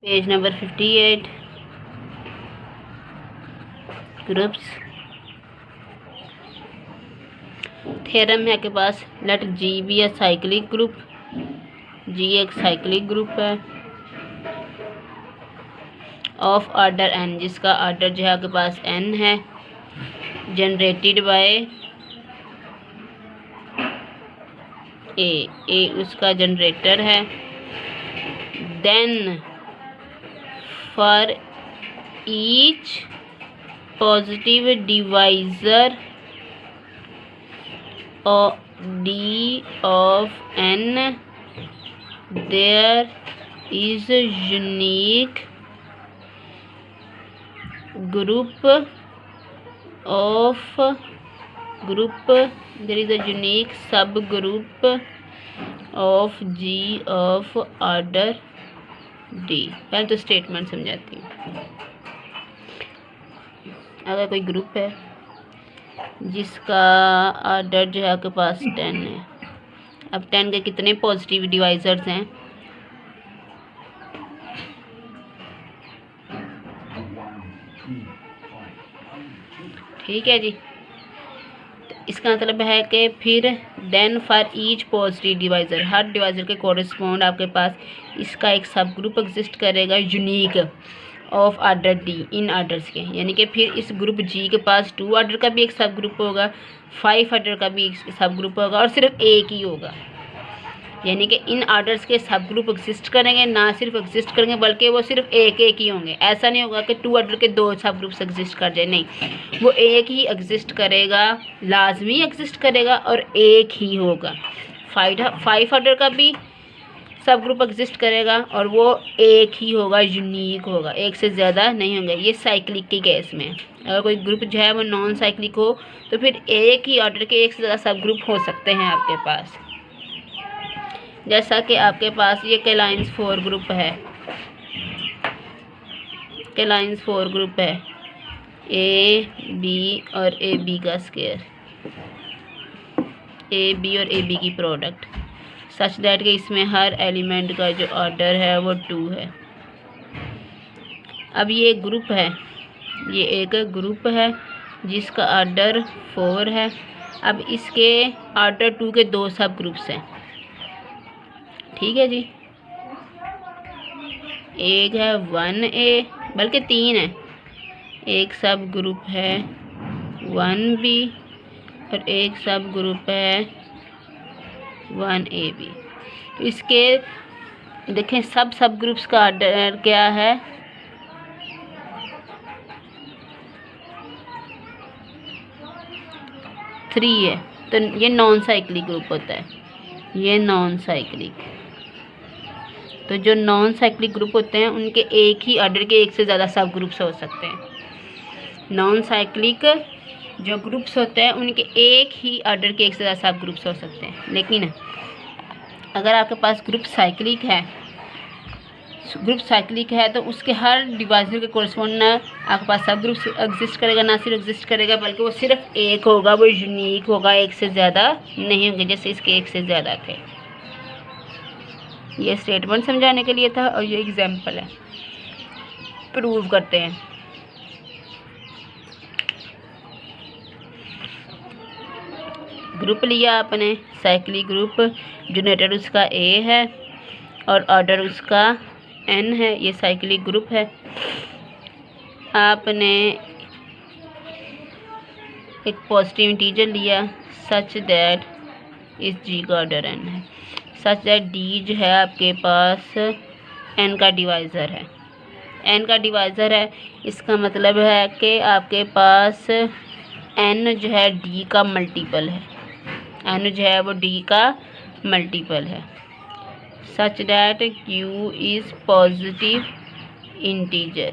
Page number 58 groups theorem है आपके पास। Let G be a cyclic group. G एक साइक्लिक ग्रुप है ऑफ ऑर्डर एन, जिसका ऑर्डर जो है आपके पास एन है, जनरेटेड बाय ए उसका जनरेटर है। Then for each positive divisor D of N there is unique group there is a unique subgroup of G of order D। पहले तो स्टेटमेंट समझाती हूँ। अगर कोई ग्रुप है जिसका ऑर्डर जो है आपके पास 10 है, अब 10 के कितने पॉजिटिव डिवाइजर्स हैं? ठीक है जी। तो इसका मतलब है कि फिर then for each positive divisor, हर डिवाइजर के कोरिस्पोंड आपके पास इसका एक सब ग्रुप एग्जिस्ट करेगा unique of order D in orders के। यानी कि फिर इस ग्रुप जी के पास 2 ऑर्डर का भी एक सब ग्रुप होगा, 5 ऑर्डर का भी एक सब ग्रुप होगा और सिर्फ एक ही होगा। यानी कि इन ऑर्डर्स के सब ग्रुप एग्जिस्ट करेंगे, ना सिर्फ एग्जिस्ट करेंगे बल्कि वो सिर्फ एक ही होंगे। ऐसा नहीं होगा कि 2 ऑर्डर के 2 सब ग्रुप्स एग्जिस्ट कर जाए, नहीं, वो एक ही एग्जिस्ट करेगा, लाजमी एग्जिस्ट करेगा और एक ही होगा। 5 ऑर्डर का भी सब ग्रुप एग्जिस्ट करेगा और वो एक ही होगा, यूनिक होगा, एक से ज़्यादा नहीं होंगे। ये साइक्लिक के केस में। अगर कोई ग्रुप जो है वो नॉन साइक्लिक हो तो फिर एक ही ऑर्डर के एक से ज़्यादा सब ग्रुप हो सकते हैं आपके पास। जैसा कि आपके पास ये कैलाइंस 4 ग्रुप है, कैलाइंस 4 ग्रुप है, ए बी और ए बी का स्क्वायर, ए बी और ए बी की प्रोडक्ट, सच दैट कि इसमें हर एलिमेंट का जो ऑर्डर है वो 2 है। अब ये एक ग्रुप है, ये एक ग्रुप है जिसका ऑर्डर 4 है। अब इसके ऑर्डर 2 के 2 सब ग्रुप्स हैं। ठीक है जी। एक है 1A, बल्कि 3 है। एक सब ग्रुप है 1B और एक सब ग्रुप है 1AB। तो इसके देखें सब ग्रुप्स का ऑर्डर क्या है? 3 है। तो ये नॉन साइक्लिक ग्रुप होता है, ये नॉन साइक्लिक। तो जो नॉन साइक्लिक ग्रुप होते हैं उनके एक ही ऑर्डर के एक से ज़्यादा सब ग्रुप्स हो सकते हैं। नॉन साइक्लिक जो ग्रुप्स होते हैं उनके एक ही ऑर्डर के एक से ज़्यादा सब ग्रुप्स हो सकते हैं। लेकिन अगर आपके पास ग्रुप साइक्लिक है तो उसके हर डिवाइजर के कोरिस्पोंड आपके पास सब ग्रुप्स एग्जिस्ट करेगा, ना सिर्फ एग्जिस्ट करेगा बल्कि वो सिर्फ एक होगा, वो यूनिक होगा, एक से ज़्यादा नहीं होंगे, जैसे इसके एक से ज़्यादा थे। ये स्टेटमेंट समझाने के लिए था और ये एग्जाम्पल है, प्रूव करते हैं। ग्रुप लिया आपने साइक्लिक ग्रुप, जनरेटर उसका ए है और ऑर्डर उसका एन है, ये साइक्लिक ग्रुप है। आपने एक पॉजिटिव इंटीजर लिया सच दैट इस जी का ऑर्डर एन है, सच दैट डी जो है आपके पास एन का डिवाइज़र है, एन का डिवाइज़र है। इसका मतलब है कि आपके पास एन जो है डी का मल्टीपल है, एन जो है वो डी का मल्टीपल है। Such that Q is positive integer,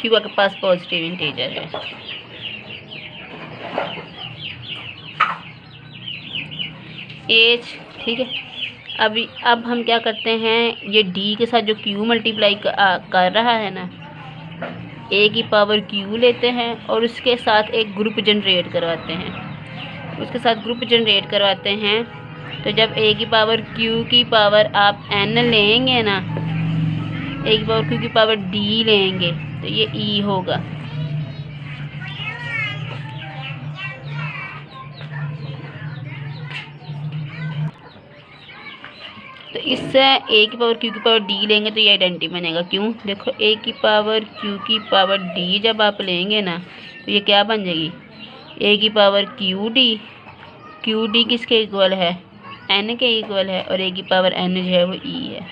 Q आपके पास पॉजिटिव इंटीजर है। एच, ठीक है। अब हम क्या करते हैं, ये डी के साथ जो क्यू मल्टीप्लाई कर रहा है ना, ए की पावर क्यू लेते हैं और उसके साथ एक ग्रुप जनरेट करवाते हैं, उसके साथ ग्रुप जनरेट करवाते हैं तो जब a की पावर q की पावर आप n लेंगे ना, a की पावर q की पावर d लेंगे तो ये e होगा। तो इससे a की पावर q की पावर d लेंगे तो ये आइडेंटिटी बनेगा। क्यों? देखो a की पावर q की पावर d जब आप लेंगे ना तो ये क्या बन जाएगी, a की पावर q d किसके इक्वल है, n के इक्वल है, और a की पावर n जो है वो e है।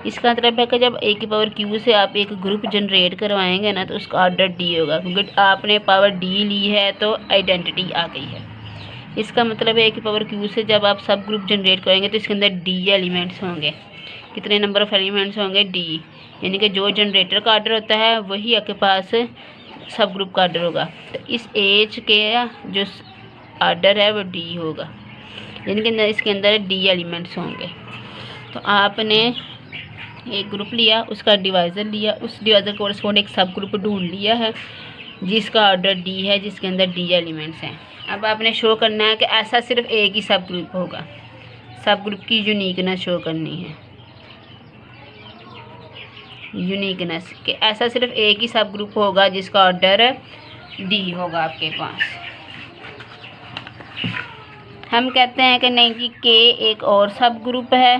इसका मतलब है कि जब a की पावर q से आप एक ग्रुप जनरेट करवाएंगे ना तो उसका ऑर्डर d होगा, क्योंकि आपने पावर d ली है तो आइडेंटिटी आ गई है। इसका मतलब है a की पावर q से जब आप सब ग्रुप जनरेट करेंगे तो इसके अंदर d एलिमेंट्स होंगे। कितने नंबर ऑफ एलिमेंट्स होंगे, d, यानी कि जो जनरेटर का ऑर्डर होता है वही आपके पास सब ग्रुप का ऑर्डर होगा। तो इस एज के जो ऑर्डर है वो d होगा, यानी कि इसके अंदर d एलिमेंट्स होंगे। तो आपने एक ग्रुप लिया, उसका डिवाइज़र लिया, उस डिवाइज़र को कोरस्पॉन्ड एक सब ग्रुप ढूंढ लिया है जिसका ऑर्डर d है, जिसके अंदर d एलिमेंट्स हैं। अब आपने शो करना है कि ऐसा सिर्फ एक ही सब ग्रुप होगा, सब ग्रुप की यूनिकनेस शो करनी है, यूनिकनेस कि ऐसा सिर्फ एक ही सब ग्रुप होगा जिसका ऑर्डर d होगा आपके पास। हम कहते हैं कि नहीं जी k एक और सब ग्रुप है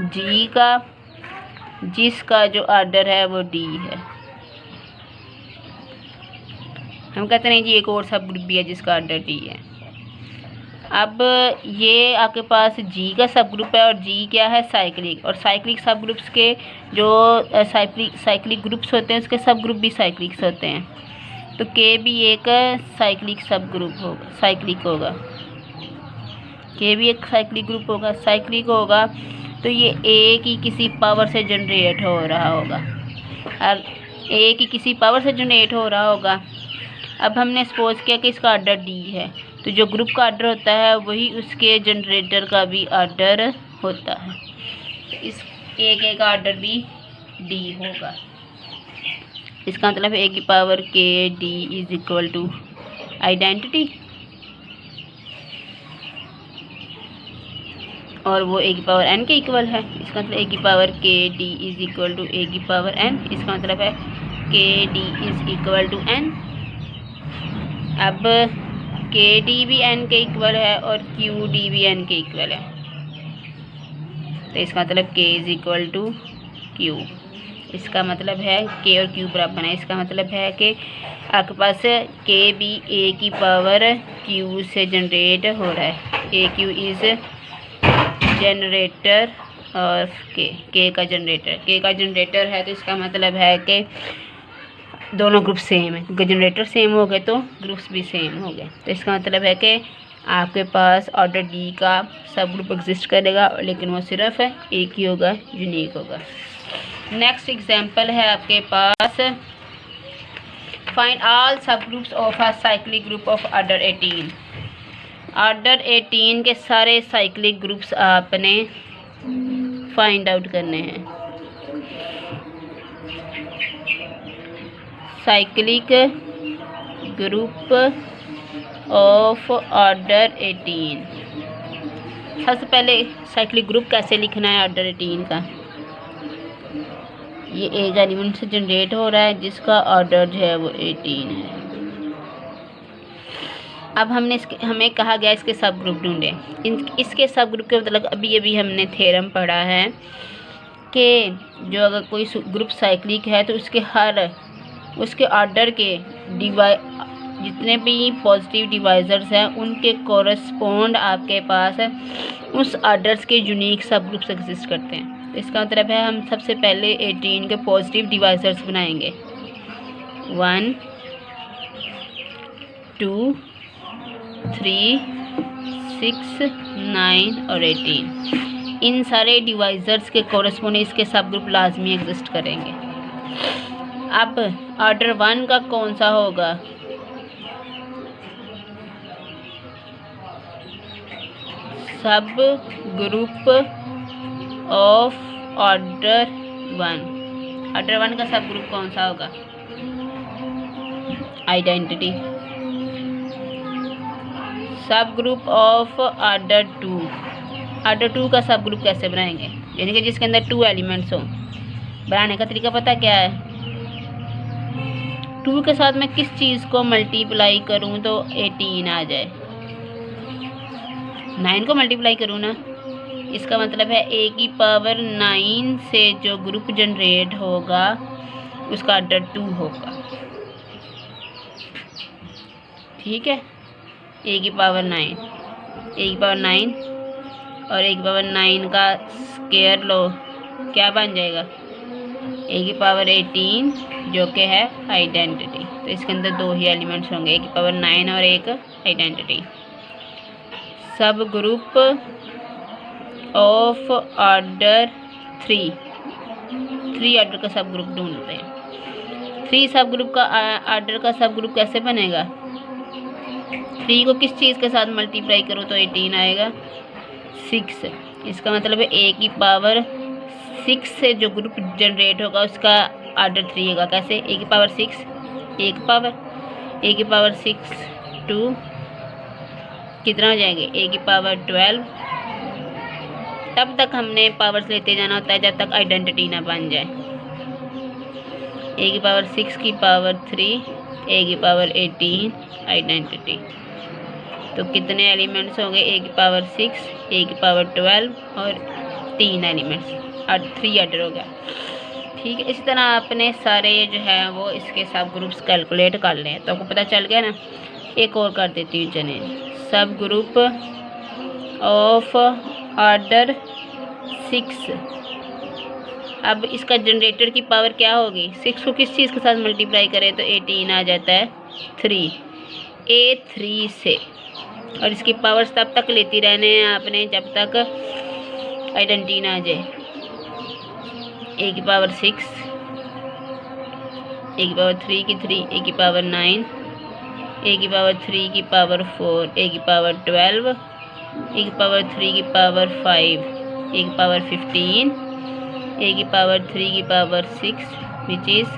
g का, जिसका जो ऑर्डर है वो d है। हम कहते नहीं जी एक और सब ग्रुप भी है जिसका ऑर्डर d है। अब ये आपके पास g का सब ग्रुप है और g क्या है, साइक्लिक, और साइक्लिक सब ग्रुप्स के जो साइक्लिक ग्रुप्स होते हैं उसके सब ग्रुप भी साइक्लिक्स होते हैं। तो k भी एक साइक्लिक सब ग्रुप होगा, साइक्लिक होगा, k भी एक साइक्लिक ग्रुप होगा, साइक्लिक होगा। तो ये a की किसी पावर से जनरेट हो रहा होगा, और a की किसी पावर से जनरेट हो रहा होगा। अब हमने सपोज किया कि इसका ऑर्डर d है, तो जो ग्रुप का ऑर्डर होता है वही उसके जनरेटर का भी ऑर्डर होता है। इस a का ऑर्डर भी d होगा। इसका मतलब a की power k d is equal to identity, और वो a की पावर n के इक्वल है। इसका मतलब a की power k d is equal to a की पावर n। इसका मतलब है k d is equal to n। अब k d भी n के इक्वल है और q d भी n के इक्वल है, तो इसका मतलब k is equal to q। इसका मतलब है k और q बराबर है। इसका मतलब है कि आपके पास k भी a की पावर q से जनरेट हो रहा है। a q इज़ जनरेटर और k का जनरेटर है, तो इसका मतलब है कि दोनों ग्रुप सेम है, क्योंकि जनरेटर सेम हो गए तो ग्रुप्स भी सेम हो गए। तो इसका मतलब है कि आपके पास ऑर्डर डी का सब ग्रुप एग्जिस्ट करेगा, लेकिन वो सिर्फ एक ही होगा, यूनिक होगा। नेक्स्ट एग्जांपल है आपके पास, फाइंड ऑल सब groups of a cyclic group of order 18। Order 18 के सारे साइक्लिक ग्रुप्स आपने फाइंड आउट करने हैं। Cyclic group of order 18। सबसे पहले साइक्लिक ग्रुप कैसे लिखना है ऑर्डर 18 का। ये एक एलिमेंट से जनरेट हो रहा है जिसका ऑर्डर जो है वो 18 है। अब हमें कहा गया इसके सब ग्रुप ढूंढें। इसके सब ग्रुप के मतलब अभी हमने थ्योरम पढ़ा है कि जो अगर कोई ग्रुप साइक्लिक है तो उसके ऑर्डर के जितने भी पॉजिटिव डिवाइजर्स हैं उनके कोरस्पॉन्ड आपके पास उस ऑर्डर्स के यूनिक सब ग्रुप्स एग्जिस्ट करते हैं। तो इसका मतलब है हम सबसे पहले 18 के पॉजिटिव डिवाइजर्स बनाएंगे, 1 2 3 6 9 और 18। इन सारे डिवाइजर्स के कोरस्पॉन्ड इसके सब ग्रुप लाजमी एग्जिस्ट करेंगे। अब ऑर्डर 1 का कौन सा होगा, सब ग्रुप ऑफ ऑर्डर 1। ऑर्डर 1 का सब ग्रुप कौन सा होगा, सब ग्रुप ऑफ ऑर्डर 2। ऑर्डर 2 का सब ग्रुप कैसे बनाएंगे, यानी कि जिसके अंदर 2 एलिमेंट्स हों। बनाने का तरीका पता क्या है, 2 के साथ मैं किस चीज़ को मल्टीप्लाई करूं तो 18 आ जाए। 9 को मल्टीप्लाई करूं ना, इसका मतलब है a की पावर 9 से जो ग्रुप जनरेट होगा उसका ऑर्डर 2 होगा। ठीक है, a की पावर 9 और a की पावर 9 का स्क्वायर लो, क्या बन जाएगा, a की पावर 18 जो कि है आइडेंटिटी। तो इसके अंदर 2 ही एलिमेंट्स होंगे, a की पावर 9 और एक आइडेंटिटी। सब ग्रुप ऑफ ऑर्डर 3 ऑर्डर का सब ग्रुप ढूंढते हैं। 3 सब ग्रुप का ऑर्डर का सब ग्रुप कैसे बनेगा, 3 को किस चीज़ के साथ मल्टीप्लाई करो तो 18 आएगा, 6। इसका मतलब है a की पावर 6 से जो ग्रुप जनरेट होगा उसका ऑर्डर 3 होगा। कैसे, a की पावर 6, a की पावर 6 2 कितना हो जाएंगे, a की पावर 12। तब तक हमने पावर्स लेते जाना होता है जब तक आइडेंटिटी ना बन जाए। a की पावर 6 की पावर 3, a की पावर 18 आइडेंटिटी। तो कितने एलिमेंट्स होंगे, a की पावर 6, a की पावर 12 और 3 एलिमेंट्स, 3 ऑर्डर हो गया। ठीक है, इसी तरह आपने सारे जो है वो इसके सब ग्रुप्स कैलकुलेट कर लें तो आपको पता चल गया ना। एक और कर देती हूँ, चलिए, सब ग्रुप ऑफ ऑर्डर 6। अब इसका जनरेटर की पावर क्या होगी, 6 को किस चीज़ के साथ मल्टीप्लाई करें तो 18 आ जाता है 3, A3 से। और इसकी पावर्स तब तक लेती रहने हैं आपने जब तक आइडेंटिटी ना आ जाए। a की पावर 6, a की पावर 3 की 3, a की पावर 9, a की पावर 3 की पावर 4, a की पावर 12, a की पावर 3 की पावर 5, a की पावर 15, a की पावर 3 की पावर 6 विच इज़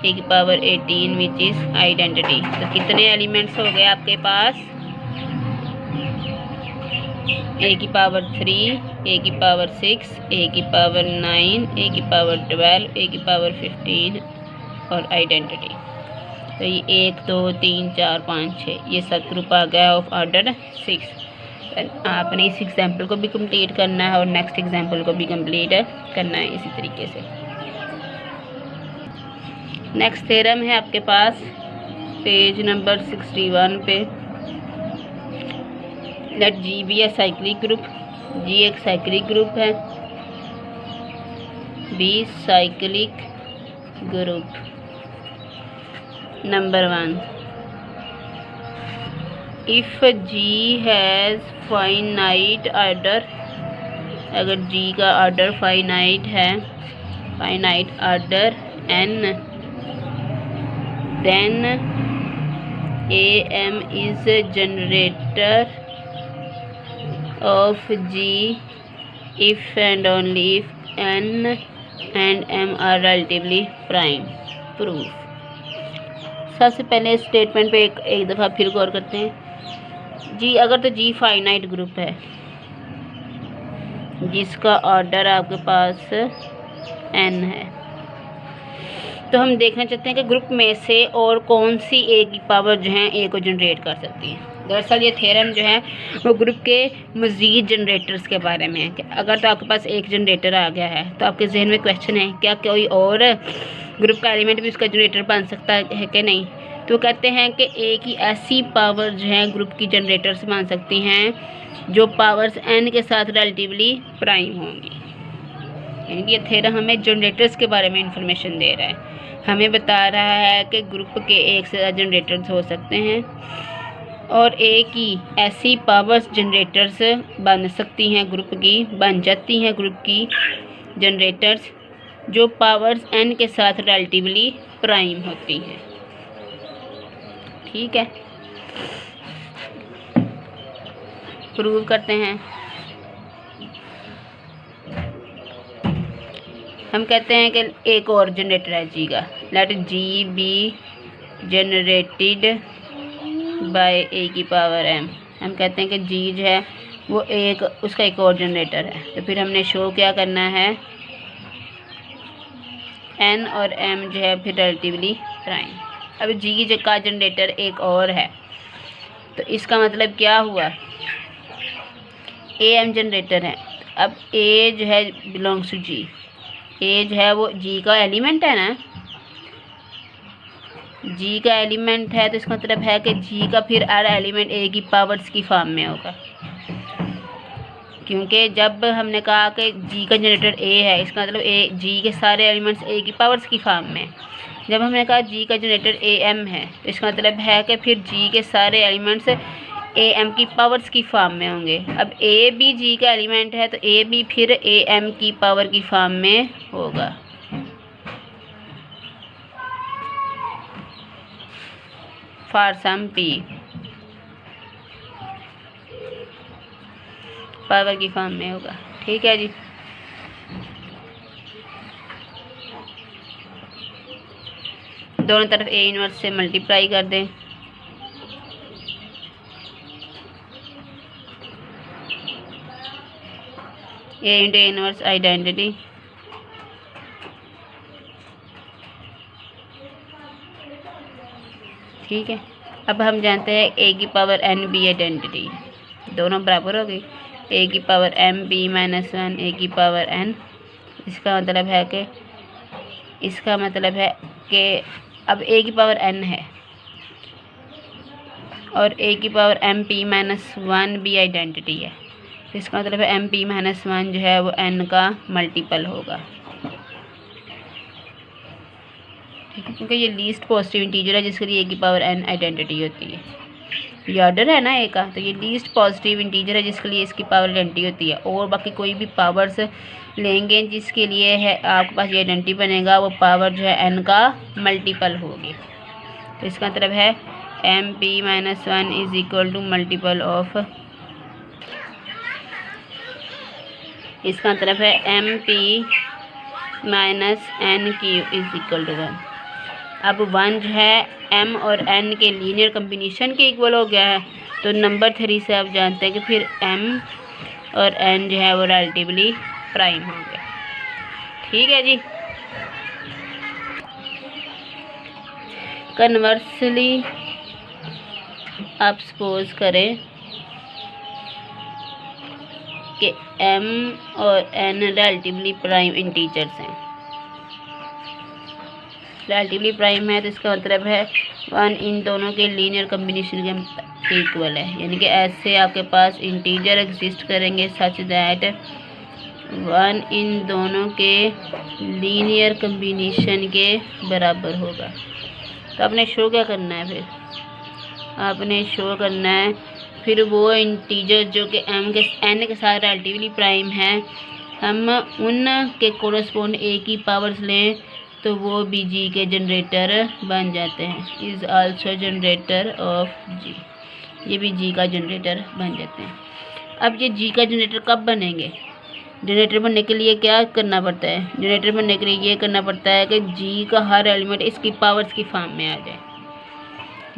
a की पावर 18 विच इज़ आइडेंटिटी। तो कितने एलिमेंट्स हो गए आपके पास, a की पावर 3, a की पावर 6, a की पावर 9, a की पावर 12, a की पावर 15 और आइडेंटिटी। तो ये 1 2 3 4 5 6 ये सब ग्रुप आ गया ऑफ ऑर्डर 6। आपने इस एग्जाम्पल को भी कंप्लीट करना है और नेक्स्ट एग्जाम्पल को भी कंप्लीट करना है इसी तरीके से। नेक्स्ट थ्योरम है आपके पास पेज नंबर 61 पे। Let G be a cyclic group, G एक साइक्लिक ग्रुप है, be cyclic group. Number 1, if G has finite order, अगर जी का ऑर्डर फाइनाइट है, finite order n, then a M is generator of G if and only if n and m are relatively prime। Proof. सबसे पहले statement पे एक दफ़ा फिर गौर करते हैं। जी अगर तो जी फाइनाइट ग्रुप है जिसका ऑर्डर आपके पास n है, तो हम देखना चाहते हैं कि ग्रुप में से और कौन सी a की पावर जो है a को जनरेट कर सकती है। दरअसल ये थ्योरम जो है वो ग्रुप के मज़ीद जनरेटर्स के बारे में है कि अगर तो आपके पास एक जनरेटर आ गया है तो आपके जहन में क्वेश्चन है क्या कोई और ग्रुप का एलिमेंट भी उसका जनरेटर बन सकता है कि नहीं। तो कहते हैं कि a की ऐसी पावर जो है ग्रुप की जनरेटर्स बन सकती हैं जो पावर्स n के साथ रिलेटिवली प्राइम होंगी। यानी कि ये थ्योरम हमें जनरेटर्स के बारे में इंफॉर्मेशन दे रहा है, हमें बता रहा है कि ग्रुप के एक से ज़्यादा जनरेटर्स हो सकते हैं और ए की ऐसी पावर्स जनरेटर्स बन सकती हैं, ग्रुप की बन जाती हैं ग्रुप की जनरेटर्स जो पावर्स n के साथ रिलेटिवली प्राइम होती हैं। ठीक है, प्रूव करते हैं। हम कहते हैं कि एक और जनरेटर है जी का, let G be generated by a की पावर m हम कहते हैं कि जी जो है वो एक उसका एक और जनरेटर है। तो फिर हमने शो क्या करना है, एन और एम जो है फिर रिलेटिवली प्राइम। अब जी जो का जनरेटर एक और है, तो इसका मतलब क्या हुआ, ए एम जनरेटर है। अब ए जो है बिलोंग्स टू जी, ए जो है वो जी का एलिमेंट है ना, जी का एलिमेंट है, तो इसका मतलब है कि जी का फिर हर एलिमेंट ए की पावर्स की फॉर्म में होगा। क्योंकि जब हमने कहा कि जी का जनरेटर ए है, इसका मतलब ए जी के सारे एलिमेंट्स ए की पावर्स की फॉर्म में। जब हमने कहा जी का जनरेटर ए एम है, तो इसका मतलब है कि फिर जी के सारे एलिमेंट्स ए एम की पावर्स की फॉर्म में होंगे। अब ए भी जी का एलिमेंट है, तो ए भी फिर ए एम की पावर की फॉर्म में होगा। फॉर सम पी पावर की फॉर्म में होगा। ठीक है जी। दोनों तरफ ए इनवर्स से मल्टीप्लाई कर दें। ए इंटू ए इनवर्स आइडेंटिटी, ठीक है। अब हम जानते हैं ए की पावर एन बी आइडेंटिटी, दोनों बराबर हो गई। ए की power M B minus one a की पावर एन, इसका मतलब है कि अब ए की पावर एन है और ए की power M P minus one B identity है। इसका मतलब है एम पी माइनस वन जो है वो एन का मल्टीपल होगा। ठीक है, क्योंकि ये लीस्ट पॉजिटिव इंटीजर है जिसके लिए ए की पावर एन आइडेंटिटी होती है। ये ऑर्डर है ना ए का, तो ये लीस्ट पॉजिटिव इंटीजर है जिसके लिए इसकी पावर आइडेंटिटी होती है। और बाकी कोई भी पावर्स लेंगे जिसके लिए है आपके पास ये आइडेंटिटी बनेगा, वो पावर जो है एन का मल्टीपल होगी। तो इसका मतलब है M P minus one is equal to multiple of, इसका मतलब है M P minus N Q is equal to one. अब वन जो है एम और एन के लीनियर कम्बिनेशन के इक्वल हो गया है। तो नंबर 3 से आप जानते हैं कि फिर एम और एन जो है वो रिलेटिवली प्राइम होंगे। ठीक है जी। कन्वर्सली आप सपोज करें कि एम और एन रिलेटिवली प्राइम इंटीजर्स हैं। रिलेटिवली प्राइम है तो इसका मतलब है वन इन दोनों के लीनियर कम्बिनेशन के इक्वल है। यानी कि ऐसे आपके पास इंटीजर एग्जिस्ट करेंगे सच दैट वन इन दोनों के लीनियर कम्बिनेशन के बराबर होगा। तो आपने शो क्या करना है, फिर आपने शो करना है फिर वो इंटीजर जो कि एन के साथ रिलेटिवली प्राइम है, हम उन के कोरस्पोंड ए की पावर्स लें तो वो भी जी के जनरेटर बन जाते हैं। इज़ आल्सो जनरेटर ऑफ जी, ये भी जी का जनरेटर बन जाते हैं। अब ये जी का जनरेटर कब बनेंगे, जनरेटर बनने के लिए क्या करना पड़ता है, जनरेटर बनने के लिए ये करना पड़ता है कि जी का हर एलिमेंट इसकी पावर्स की फॉर्म में आ जाए।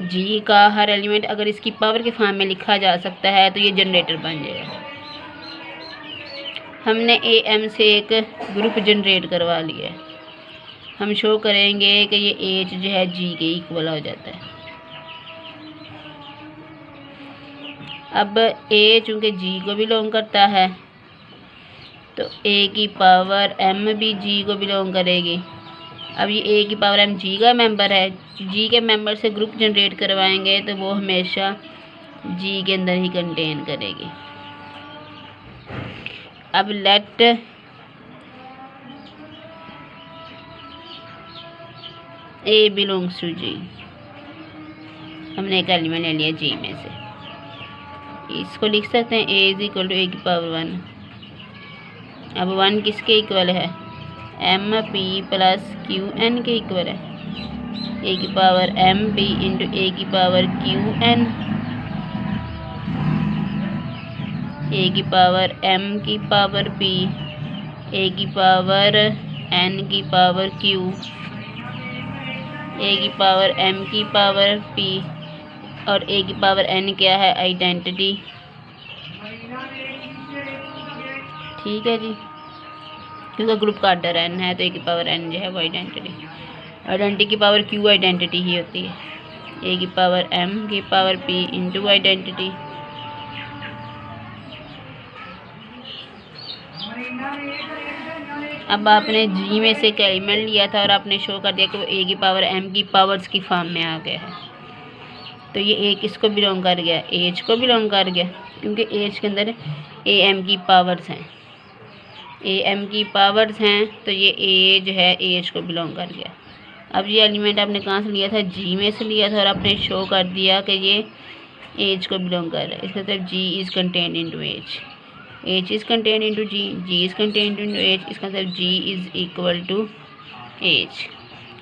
जी का हर एलिमेंट अगर इसकी पावर के फॉर्म में लिखा जा सकता है तो ये जनरेटर बन जाएगा। हमने ए एम से एक ग्रुप जनरेट करवा लिया है। हम शो करेंगे कि ये एच जो है जी के इक्वल हो जाता है। अब ए चूँकि जी को बिलोंग करता है तो ए की पावर एम भी जी को बिलोंग करेगी। अब ये ए की पावर एम जी का मेंबर है, जी के मेंबर से ग्रुप जनरेट करवाएंगे तो वो हमेशा जी के अंदर ही कंटेन करेगी। अब लेट ए बिलोंग्स टू जी, हमने एक एलिमेंट ले लिया जी में से, इसको लिख सकते हैं A is equal to A की पावर वन। अब वन किसके इक्वल है, M P plus Q N के इक्वल है। ए की power M P into A की पावर क्यू एन, ए की पावर एम की पावर पी, ए की पावर एन की पावर क्यू, ए की पावर एम की पावर पी और ए की पावर एन क्या है, आइडेंटिटी। ठीक है जी, क्योंकि ग्रुप का ऑर्डर एन है तो ए की पावर एन जो है वो आइडेंटिटी। आइडेंटिटी की पावर क्यू आइडेंटिटी ही होती है, ए की पावर एम की पावर पी इंटू आइडेंटिटी। अब आपने जी में से एक एलिमेंट लिया था और आपने शो कर दिया कि वो ए की पावर एम की पावर्स की फॉर्म में आ गया है, तो ये ए किसको बिलोंग कर गया, एज को बिलोंग कर गया, क्योंकि एज के अंदर ए एम की पावर्स हैं, ए एम की पावर्स हैं, तो ये ए जो है एज को बिलोंग कर गया। अब ये एलिमेंट आपने कहाँ से लिया था, जी में से लिया था और आपने शो कर दिया कि ये एज को बिलोंग कर रहा है। इसका मतलब G is contained into H is contained into G is contained into H. इसका मतलब G is equal to H.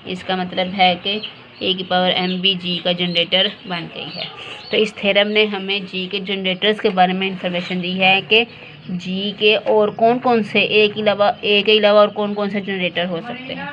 इसका मतलब है कि ए की पावर एम बी जी का जनरेटर बन गई है। तो इस थ्योरम ने हमें जी के जनरेटर्स के बारे में इंफॉर्मेशन दी है कि जी के और कौन कौन से ए के अलावा और कौन कौन से जनरेटर हो सकते हैं।